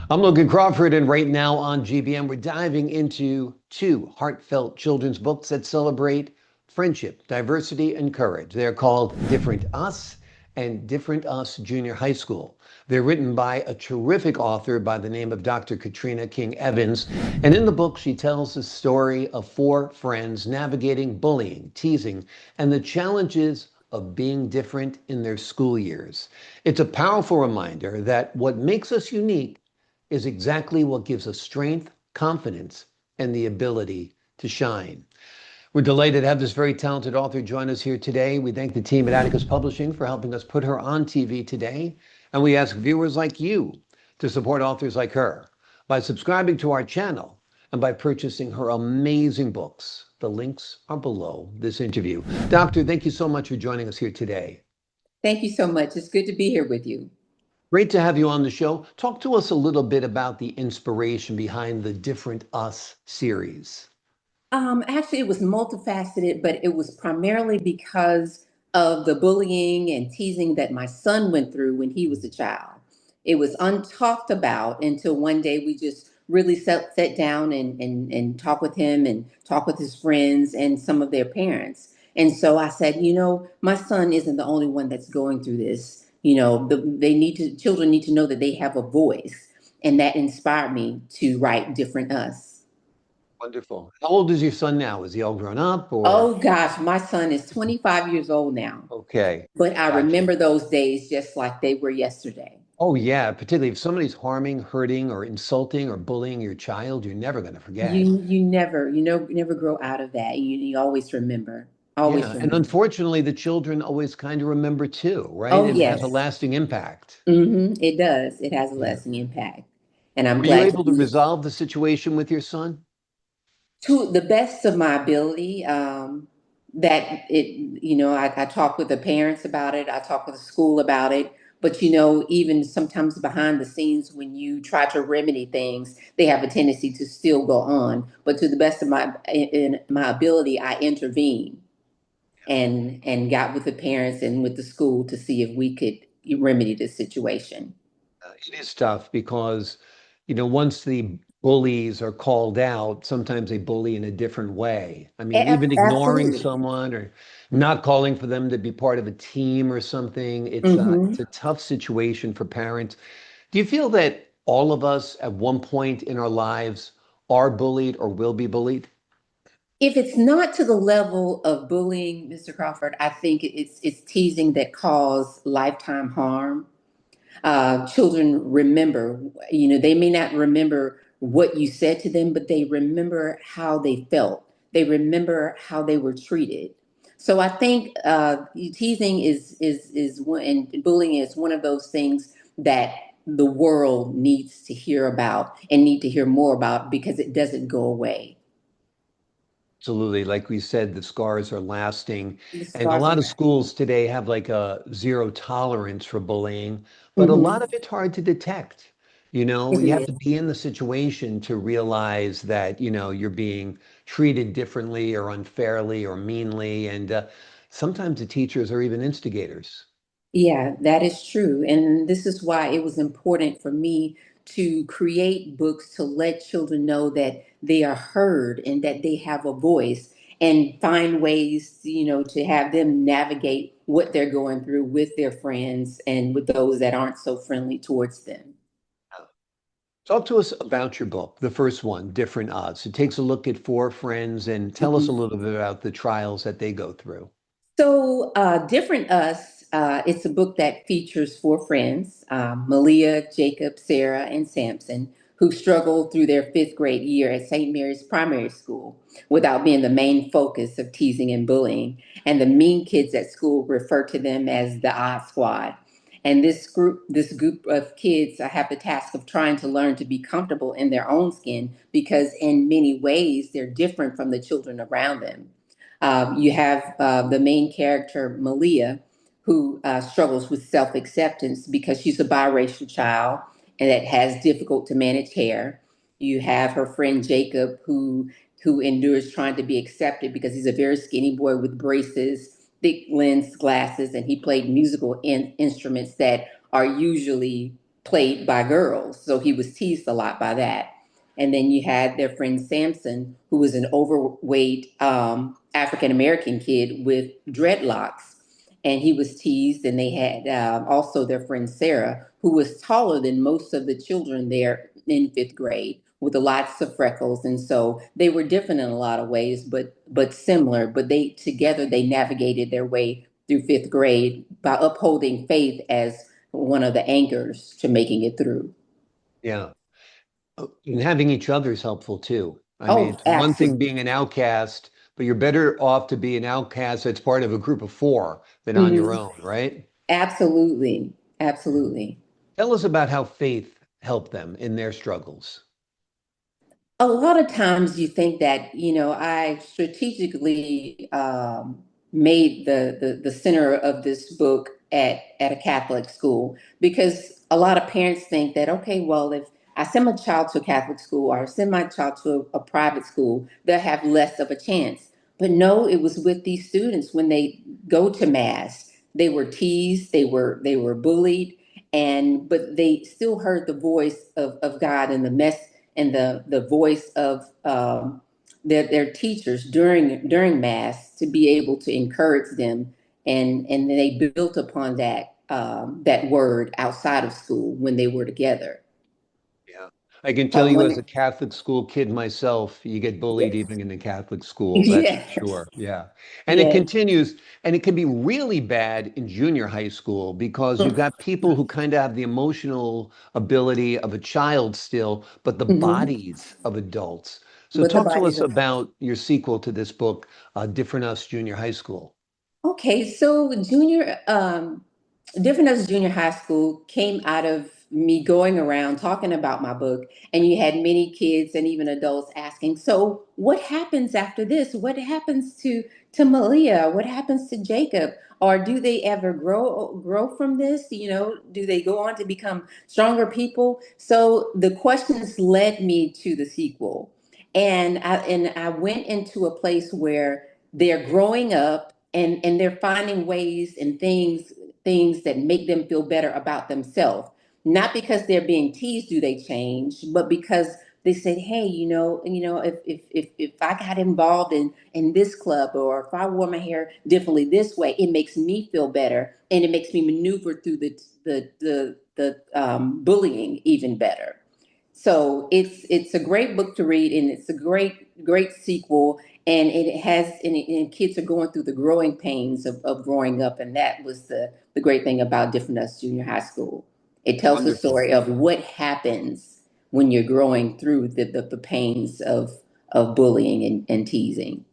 I'm Logan Crawford, and right now on GBM, we're diving into two heartfelt children's books that celebrate friendship, diversity, and courage. They're called Different Us and Different Us Junior High School. They're written by a terrific author by the name of Dr. Katryna King Evans. And in the book, she tells the story of four friends navigating bullying, teasing, and the challenges of being different in their school years. It's a powerful reminder that what makes us unique is exactly what gives us strength, confidence, and the ability to shine. We're delighted to have this very talented author join us here today. We thank the team at Atticus Publishing for helping us put her on TV today. And we ask viewers like you to support authors like her by subscribing to our channel and by purchasing her amazing books. The links are below this interview. Doctor, thank you so much for joining us here today. Thank you so much. It's good to be here with you. Great to have you on the show. Talk to us a little bit about the inspiration behind the Different Us series. Actually, it was multifaceted, but it was primarily because of the bullying and teasing that my son went through when he was a child. It was untalked about until one day we just really sat down and talked with him and talked with his friends and some of their parents. And so I said, my son isn't the only one that's going through this. Children need to know that they have a voice. And that inspired me to write Different Us. Wonderful. How old is your son now? Is he all grown up or? Oh gosh, my son is 25 years old now, Okay, but I gotcha. remember those days just like they were yesterday. Oh, yeah, particularly if somebody's harming, hurting, or insulting or bullying your child, you're never going to forget. You never grow out of that. You always remember, always Yeah, and remember. unfortunately, the children always kind of remember too, right? Oh And it has a yes, lasting impact. it does. It has a Yeah. lasting impact, and I'm Were you glad to able to be resolve the situation with your son? to the best of my ability. That it, I talk with the parents about it. I talk with the school about it. But even sometimes behind the scenes, when you try to remedy things, they have a tendency to still go on. But to the best of my ability, I intervened and got with the parents and with the school to see if we could remedy the situation. It is tough because, once the bullies are called out, sometimes they bully in a different way. I mean, even ignoring Absolutely. someone or not calling for them to be part of a team or something, it's Hmm. a tough situation for parents. Do you feel that all of us at one point in our lives are bullied or will be bullied? If it's not to the level of bullying, Mr. Crawford, I think it's teasing that cause lifetime harm. Children remember, they may not remember what you said to them, but they remember how they felt. They remember how they were treated. So I think teasing is one, and bullying is one of those things that the world needs to hear about and need to hear more about because it doesn't go away. Absolutely. Like we said, the scars are lasting. The And a scars lot are of lasting. schools today have like a zero tolerance for bullying, but a lot of Hmm. it's hard to detect. It You have to is. be in the situation to realize that, you're being treated differently or unfairly or meanly. And sometimes the teachers are even instigators. Yeah, that is true. And this is why it was important for me to create books to let children know that they are heard and that they have a voice and find ways, to have them navigate what they're going through with their friends and with those that aren't so friendly towards them. Talk to us about your book, the first one, Different Odds. It takes a look at four friends and tell us a Mhm. little bit about the trials that they go through. So, Different Us, it's a book that features four friends, Malia, Jacob, Sarah, and Samson, who struggled through their fifth grade year at St. Mary's Primary School without being the main focus of teasing and bullying. And the mean kids at school refer to them as the Odd Squad. And this group of kids have the task of trying to learn to be comfortable in their own skin because, in many ways, they're different from the children around them. You have the main character, Malia, who struggles with self acceptance because she's a biracial child and that has difficult to manage hair. You have her friend Jacob, who endures trying to be accepted because he's a very skinny boy with braces, thick lens glasses, and he played musical instruments that are usually played by girls. So he was teased a lot by that. And then you had their friend Samson, who was an overweight African American kid with dreadlocks. And he was teased. And they had also their friend Sarah, who was taller than most of the children there in fifth grade, with lots of freckles. And so they were different in a lot of ways, but similar. But they together they navigated their way through fifth grade by upholding faith as one of the anchors to making it through. Yeah. And having each other is helpful too. I mean, Oh, it's one thing absolutely. being an outcast, but you're better off to be an outcast that's part of a group of four than on your Hmm. own, right? Absolutely. Mhm. Absolutely. Tell us about how faith helped them in their struggles. A lot of times you think that, I strategically made the center of this book at a Catholic school because a lot of parents think that, okay, well, if I send my child to a Catholic school or send my child to a private school, they'll have less of a chance. But no, it was with these students when they go to mass, they were teased, they were bullied, and but they still heard the voice of God and the mess and the voice of their teachers during mass to be able to encourage them, and they built upon that word outside of school when they were together. Yeah. I can tell So you as a when Catholic school kid myself, you get bullied yes, even in the Catholic school, that's for yes, sure. Yeah. And it yes, continues, and it can be really bad in junior high school because you've got people who kind of have the emotional ability of a child still, but the hmm, bodies of adults. So with the talk to bodies us of. about your sequel to this book, Different Us Junior High School. Okay, so different as junior high school came out of me going around talking about my book, and you had many kids and even adults asking, "So, what happens after this? What happens to Malia? What happens to Jacob? Or do they ever grow from this? Do they go on to become stronger people?" So the questions led me to the sequel, and I went into a place where they're growing up and they're finding ways and things that make them feel better about themselves. Not because they're being teased do they change, but because they said, "Hey, if I got involved in this club, or if I wore my hair differently this way, it makes me feel better, and it makes me maneuver through the bullying even better." So it's a great book to read, and it's a great sequel, and and kids are going through the growing pains of growing up, and that was the great thing about Different Us Junior High School. It tells the Wonderful. story of what happens when you're growing through the pains of bullying and teasing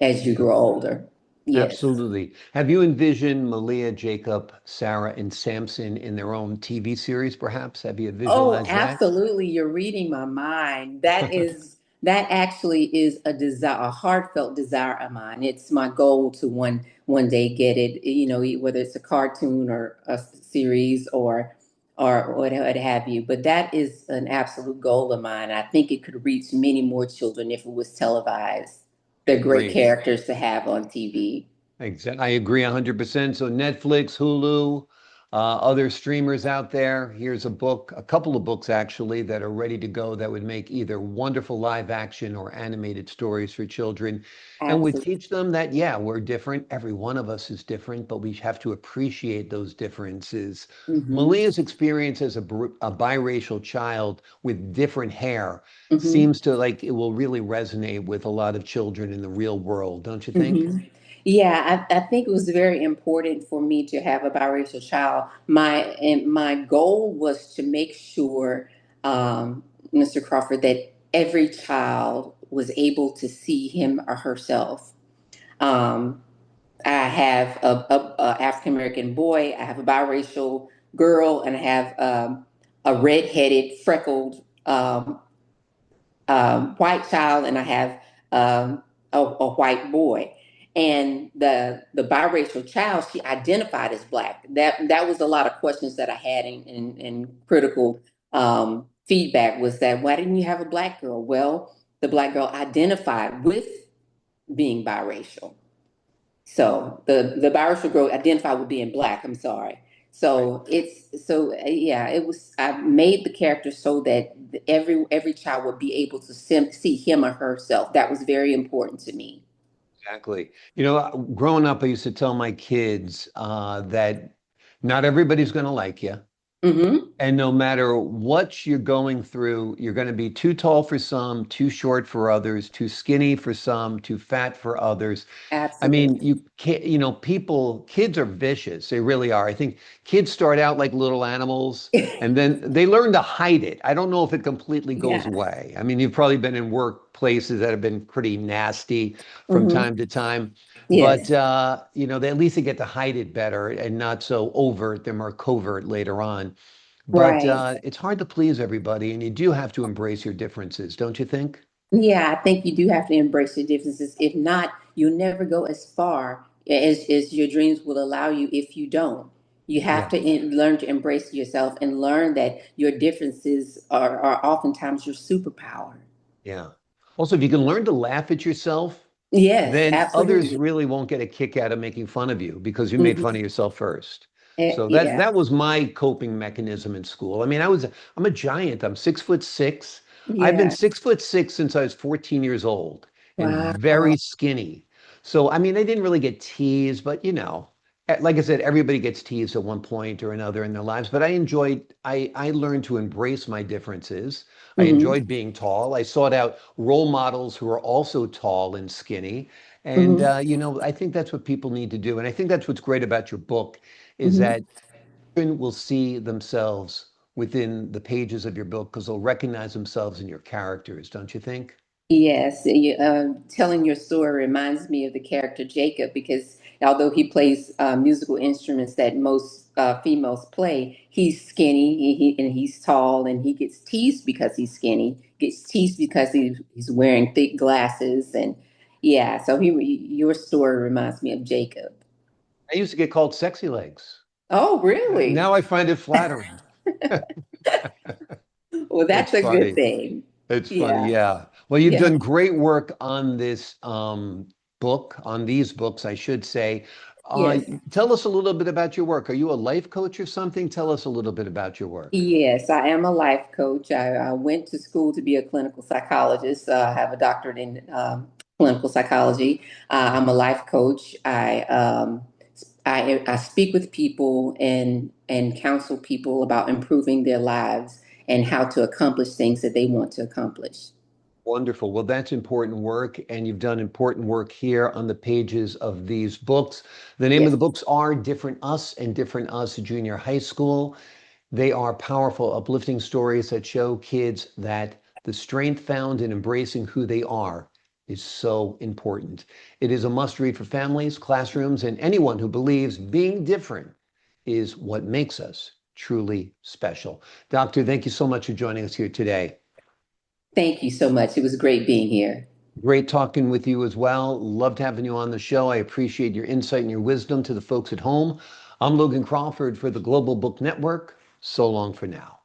as you Yeah. grow older. Yes. Absolutely. Have you envisioned Malia, Jacob, Sarah, and Samson in their own TV series, perhaps? Have you Oh, visualized that? absolutely. You're reading my mind. That actually is a desire, a heartfelt desire of mine. It's my goal to one day get it, whether it's a cartoon or a series or what have you. But that is an absolute goal of mine. I think it could reach many more children if it was televised. I They're great agree. characters to have on TV. Exactly. I agree 100%. So Netflix, Hulu, other streamers out there. Here's a book, a couple of books actually, that are ready to go that would make either wonderful live action or animated stories for children. And we Absolutely. teach them that, yeah, we're different. Every one of us is different, but we have to appreciate those differences. Hmm. Malia's experience as a biracial child with different hair Hmm. seems to like it will really resonate with a lot of children in the real world, don't you think? Hmm. Yeah, I think it was very important for me to have a biracial child. My goal was to make sure, Mr. Crawford, that every child was able to see him or herself. Um, I have a African American boy. I have a biracial girl, and I have a redheaded, freckled white child, and I have a white boy. And the biracial child, she identified as black. That was a lot of questions that I had in critical feedback. Was that, why didn't you have a black girl? Well, the black girl identified with being biracial. So the biracial girl identified with being black. I'm sorry. So yeah, it was. I made the character so that every child would be able to see him or herself. That was very important to me. Exactly. Growing up, I used to tell my kids that not everybody's going to like you. Hmm. And no matter what you're going through, you're going to be too tall for some, too short for others, too skinny for some, too fat for others. I mean, Absolutely. you can't, kids are vicious. They really are. I think kids start out like little animals and then they learn to hide it. I don't know if it completely goes Yes. away. I mean, you've probably been in workplaces that have been pretty nasty from Hmm. time to time, but Yes. they at least they get to hide it better and not so overt. They're more covert later on. But Right. it's hard to please everybody, and you do have to embrace your differences, don't you think? Yeah, I think you do have to embrace your differences. If not, you'll never go as far as your dreams will allow you if you don't. You have Yeah. to learn to embrace yourself and learn that your differences are oftentimes your superpower. Yeah. Also, if you can learn to laugh at yourself, Yes, then others absolutely. really won't get a kick out of making fun of you because you made fun of Hmm. yourself first. So that Yeah. that was my coping mechanism in school. I mean, I'm a giant. I'm 6'6". I've been Yeah. 6'6" since I was 14 years old and Wow. very skinny. So I mean, I didn't really get teased, but like I said, everybody gets teased at one point or another in their lives. But I learned to embrace my differences. I Hmm. enjoyed being tall. I sought out role models who are also tall and skinny. And, Hmm. I think that's what people need to do. And I think that's what's great about your book is Hmm. that children will see themselves within the pages of your book because they'll recognize themselves in your characters, don't you think? Yes, telling your story reminds me of the character Jacob because although he plays musical instruments that most females play, he's skinny and he's tall and he gets teased because he's skinny, gets teased because he's wearing thick glasses and yeah, so your story reminds me of Jacob. I used to get called sexy legs. Oh, really? Now I find it flattering. Well, It's that's a good funny. thing. It's funny, Yeah. yeah. Well, you've Yeah. done great work on this book, on these books, I should say. Uh, Yes. Tell us a little bit about your work. Are you a life coach or something? Tell us a little bit about your work. Yes, I am a life coach. I went to school to be a clinical psychologist. I have a doctorate in clinical psychology. I'm a life coach. I speak with people and counsel people about improving their lives and how to accomplish things that they want to accomplish. Wonderful. Well, that's important work, and you've done important work here on the pages of these books. The name of Yes. the books are Different Us and Different Us Junior High School. They are powerful, uplifting stories that show kids that the strength found in embracing who they are is so important. It is a must read for families, classrooms, and anyone who believes being different is what makes us truly special. Doctor, thank you so much for joining us here today. Thank you so much. It was great being here. Great talking with you as well. Loved having you on the show. I appreciate your insight and your wisdom to the folks at home. I'm Logan Crawford for the Global Book Network. So long for now.